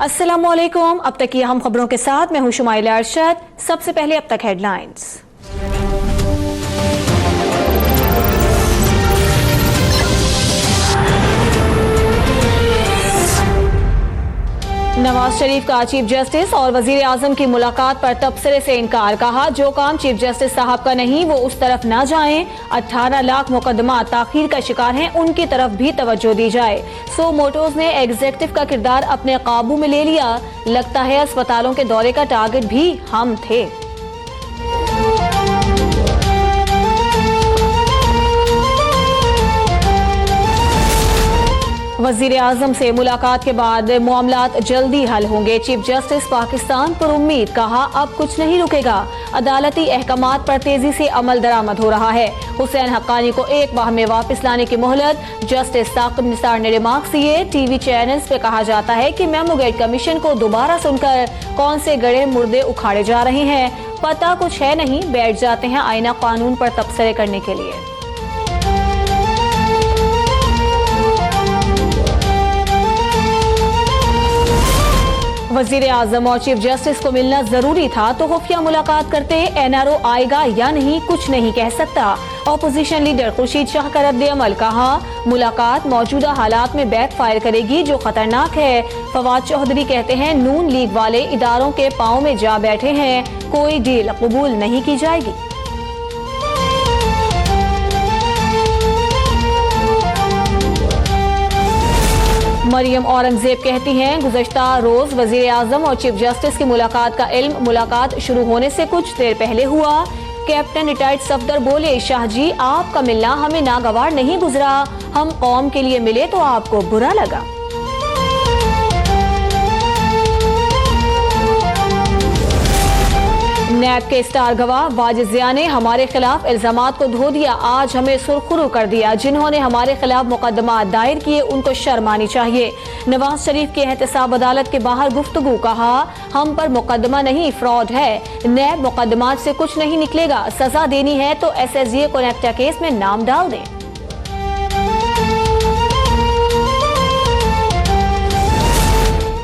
अस्सलामुअलैकुम। अब तक की अहम खबरों के साथ मैं हूं शुमाइला अरशद। सबसे पहले अब तक हेडलाइंस। नवाज शरीफ का चीफ जस्टिस और वजीर आजम की मुलाकात पर तबसरे से इनकार। कहा, जो काम चीफ जस्टिस साहब का नहीं वो उस तरफ ना जाएं। 18 लाख मुकदमा ताखीर का शिकार हैं, उनकी तरफ भी तवज्जो दी जाए। सो मोटोर्स ने एग्जीक्यूटिव का किरदार अपने काबू में ले लिया। लगता है अस्पतालों के दौरे का टारगेट भी हम थे। वजीर आजम से मुलाकात के बाद मामलात जल्दी हल होंगे। चीफ जस्टिस पाकिस्तान पर उम्मीद। कहा, अब कुछ नहीं रुकेगा। अदालती अहकामात पर तेजी से अमल दरामद हो रहा है। हुसैन हक्कानी को एक माह में वापस लाने की मोहलत। जस्टिस साकिब निसार ने रिमार्क्स दिए। टीवी चैनल्स पे कहा जाता है कि मेमोगेट कमीशन को दोबारा सुनकर कौन से गड़े मुर्दे उखाड़े जा रहे हैं। पता कुछ है नहीं, बैठ जाते हैं आईना कानून पर तबसरे करने के लिए। वजीर आजम और चीफ जस्टिस को मिलना जरूरी था तो खुफिया मुलाकात करते। एनआरओ आएगा या नहीं कुछ नहीं कह सकता। ऑपोजिशन लीडर खुर्शीद शाह का रद्द अमल। कहा, मुलाकात मौजूदा हालात में बैक फायर करेगी जो खतरनाक है। फवाद चौधरी कहते हैं, नून लीग वाले इदारों के पांव में जा बैठे हैं, कोई डील कबूल नहीं की जाएगी। मरियम औरंगजेब कहती हैं, गुज़श्ता रोज वजीर आजम और चीफ जस्टिस की मुलाकात का इल्म मुलाकात शुरू होने से कुछ देर पहले हुआ। कैप्टन रिटायर्ड सफदर बोले, शाह जी आपका मिलना हमें नागवार नहीं गुजरा। हम कौम के लिए मिले तो आपको बुरा लगा। नैब के स्टार गवाह वाजिद जिया ने हमारे खिलाफ इल्जामात को धो दिया। आज हमें सुरखुरू कर दिया। जिन्होंने हमारे खिलाफ मुकदमा दायर किए उनको शर्म आनी चाहिए। नवाज शरीफ की एहतसाब अदालत के बाहर गुफ्तगू। कहा, हम पर मुकदमा नहीं फ्रॉड है। नैब मुकदमात से कुछ नहीं निकलेगा। सजा देनी है तो SSGA को नेक्टा केस में नाम डाल दें।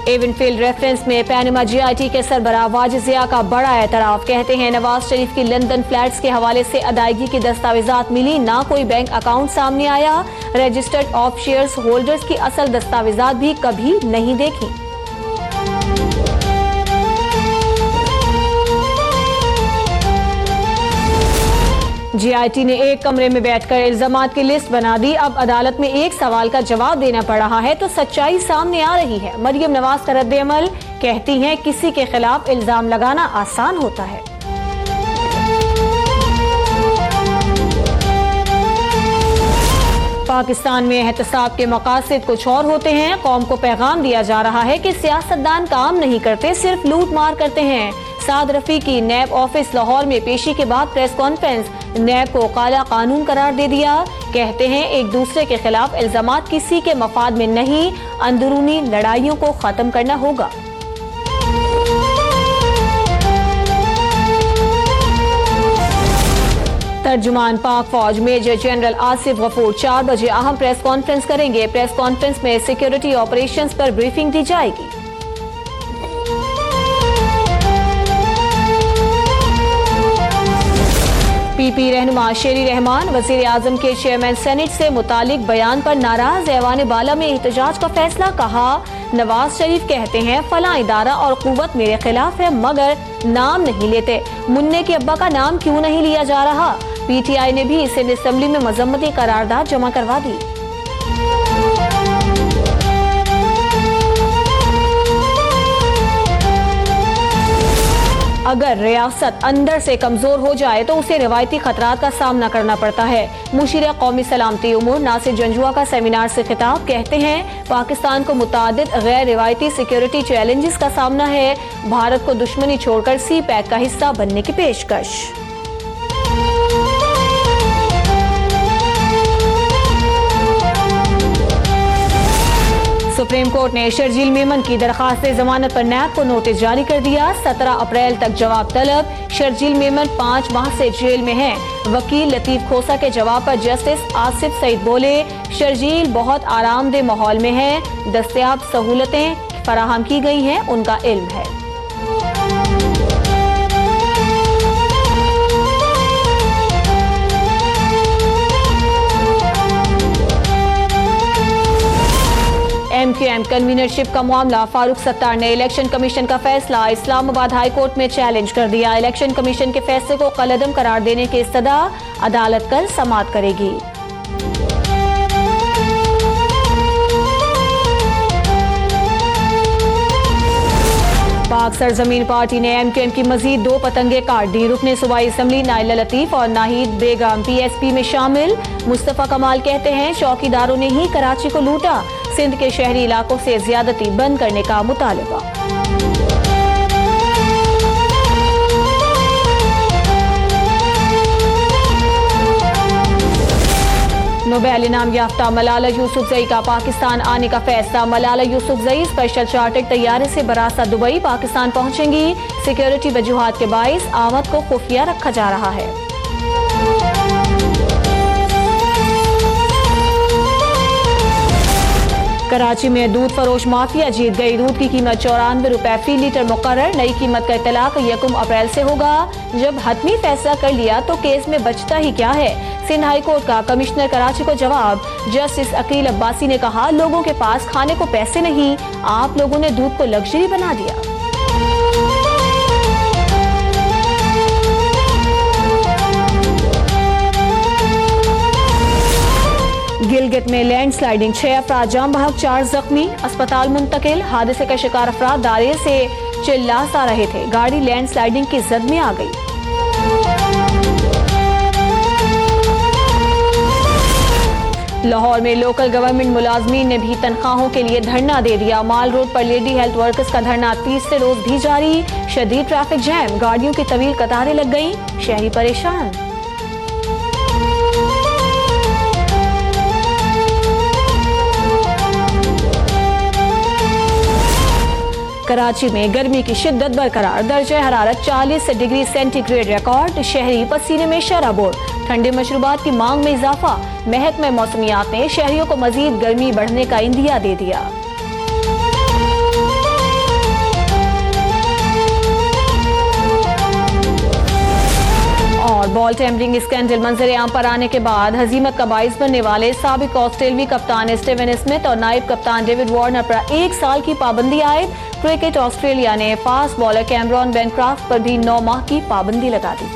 एवनफील्ड रेफरेंस में पैनमा GIT के सरबराह वाजिद जिया का बड़ा एतराफ। कहते हैं, नवाज शरीफ की लंदन फ्लैट्स के हवाले से अदायगी की दस्तावेजात मिली, ना कोई बैंक अकाउंट सामने आया। रजिस्टर्ड ऑफ शेयर्स होल्डर्स की असल दस्तावेजात भी कभी नहीं देखी। GIT ने एक कमरे में बैठकर इल्जामात की लिस्ट बना दी। अब अदालत में एक सवाल का जवाब देना पड़ रहा है तो सच्चाई सामने आ रही है। मरियम नवाज का रद्द अमल। कहती हैं, किसी के खिलाफ इल्जाम लगाना आसान होता है। पाकिस्तान में एहतसाब के मकासद कुछ और होते हैं। कौम को पैगाम दिया जा रहा है कि सियासतदान काम नहीं करते, सिर्फ लूट मार करते हैं। साद रफी की नैब ऑफिस लाहौर में पेशी के बाद प्रेस कॉन्फ्रेंस। नैब को काला कानून करार दे दिया। कहते हैं, एक दूसरे के खिलाफ इल्जामात किसी के मफाद में नहीं, अंदरूनी लड़ाइयों को खत्म करना होगा। तर्जुमान पाक फौज मेजर जनरल आसिफ गफूर 4 बजे अहम प्रेस कॉन्फ्रेंस करेंगे। प्रेस कॉन्फ्रेंस में सिक्योरिटी ऑपरेशंस पर ब्रीफिंग दी जाएगी। PP रहनुमा शेरी रहमान वजीर आजम के चेयरमैन सेनेट से मुतालिक बयान पर नाराज। ऐवान बाला में एहतजाज का फैसला। कहा, नवाज शरीफ कहते हैं फला इदारा और कुव्वत मेरे खिलाफ है मगर नाम नहीं लेते। मुन्ने के अब्बा का नाम क्यों नहीं लिया जा रहा? PTI ने भी सिंध असेंबली में मजम्मती करारदाद जमा करवा दी। अगर रियासत अंदर से कमजोर हो जाए तो उसे रिवायती खतरात का सामना करना पड़ता है। मुशीर कौमी सलामती उमूर नासिर जंजुआ का सेमिनार से खिताब। कहते हैं, पाकिस्तान को मुतादिद गैर रिवायती सिक्योरिटी चैलेंजेस का सामना है। भारत को दुश्मनी छोड़कर CPEC का हिस्सा बनने की पेशकश। सुप्रीम कोर्ट ने शर्जील मेमन की दरखास्त जमानत पर नैब को नोटिस जारी कर दिया। 17 अप्रैल तक जवाब तलब। शर्जील मेमन 5 माह से जेल में हैं। वकील लतीफ खोसा के जवाब पर जस्टिस आसिफ सईद बोले, शर्जील बहुत आरामदेह माहौल में है। दस्तयाब सहूलतें फराहम की गई हैं, उनका इल्म है। MQM कन्वीनरशिप का मामला, फारूक सत्तार ने इलेक्शन कमीशन का फैसला इस्लामाबाद हाई कोर्ट में चैलेंज कर दिया। इलेक्शन कमीशन के फैसले को कलअदम करार देने की इस्तदा अदालत कल समाअत करेगी। पाक सरजमीन पार्टी ने MQM की मजीद 2 पतंगे काट दी। रुकने सूबाई असम्बली नाइला लतीफ और नाहिद बेगम PSP में शामिल। मुस्तफा कमाल कहते हैं चौकीदारों ने ही कराची को लूटा। सिंध के शहरी इलाकों से ज्यादती बंद करने का मुतालबा। नोबेल इनाम याफ्ता मलाला यूसुफजई का पाकिस्तान आने का फैसला। मलाला यूसुफजई स्पेशल चार्टर्ड तैयारे से बरासा दुबई पाकिस्तान पहुंचेंगी। सिक्योरिटी वजूहात के बाइस आमद को खुफिया रखा जा रहा है। कराची में दूध फरोश माफिया जीत गई। दूध की कीमत 94 रुपए फी लीटर मुकर्रर। नई कीमत का इतलाक 1 अप्रैल से होगा। जब हतमी फैसला कर लिया तो केस में बचता ही क्या है। सिंध हाई कोर्ट का कमिश्नर कराची को जवाब। जस्टिस अकील अब्बासी ने कहा लोगों के पास खाने को पैसे नहीं, आप लोगों ने दूध को लग्जरी बना दिया। गिलगित में लैंडस्लाइडिंग, 6 अफराद जाम बहक, 4 जख्मी, अस्पताल मुंतकिल। हादसे का शिकार अफराद दायरे से चिल्ला सा रहे थे। गाड़ी लैंडस्लाइडिंग की जद में आ गई। लाहौर में लोकल गवर्नमेंट मुलाजमीन ने भी तनख्वाहों के लिए धरना दे दिया। माल रोड पर लेडी हेल्थ वर्कर्स का धरना तीसरे रोज भी जारी। शदीद ट्रैफिक जैम, गाड़ियों की तवील कतारें लग गई, शहरी परेशान। कराची में गर्मी की शिद्दत बरकरार। दर्जा हरारत 40 डिग्री सेंटीग्रेड रिकॉर्ड। शहरी पसीने में शराबोर। ठंडे मशरूबात की मांग में इजाफा। महकमे मौसमियात ने शहरियों को मजीद गर्मी बढ़ने का इंदिया दे दिया। और बॉल टेम्परिंग स्कैंडल मंजर आम पर आने के बाद हजीमत का बाइस बनने वाले साबिक ऑस्ट्रेलवी कप्तान स्टीवन स्मिथ और नायब कप्तान डेविड वार्नर पर 1 साल की पाबंदी आयद। क्रिकेट ऑस्ट्रेलिया ने फास्ट बॉलर कैमरॉन बेनक्राफ्ट पर भी 9 माह की पाबंदी लगा दी।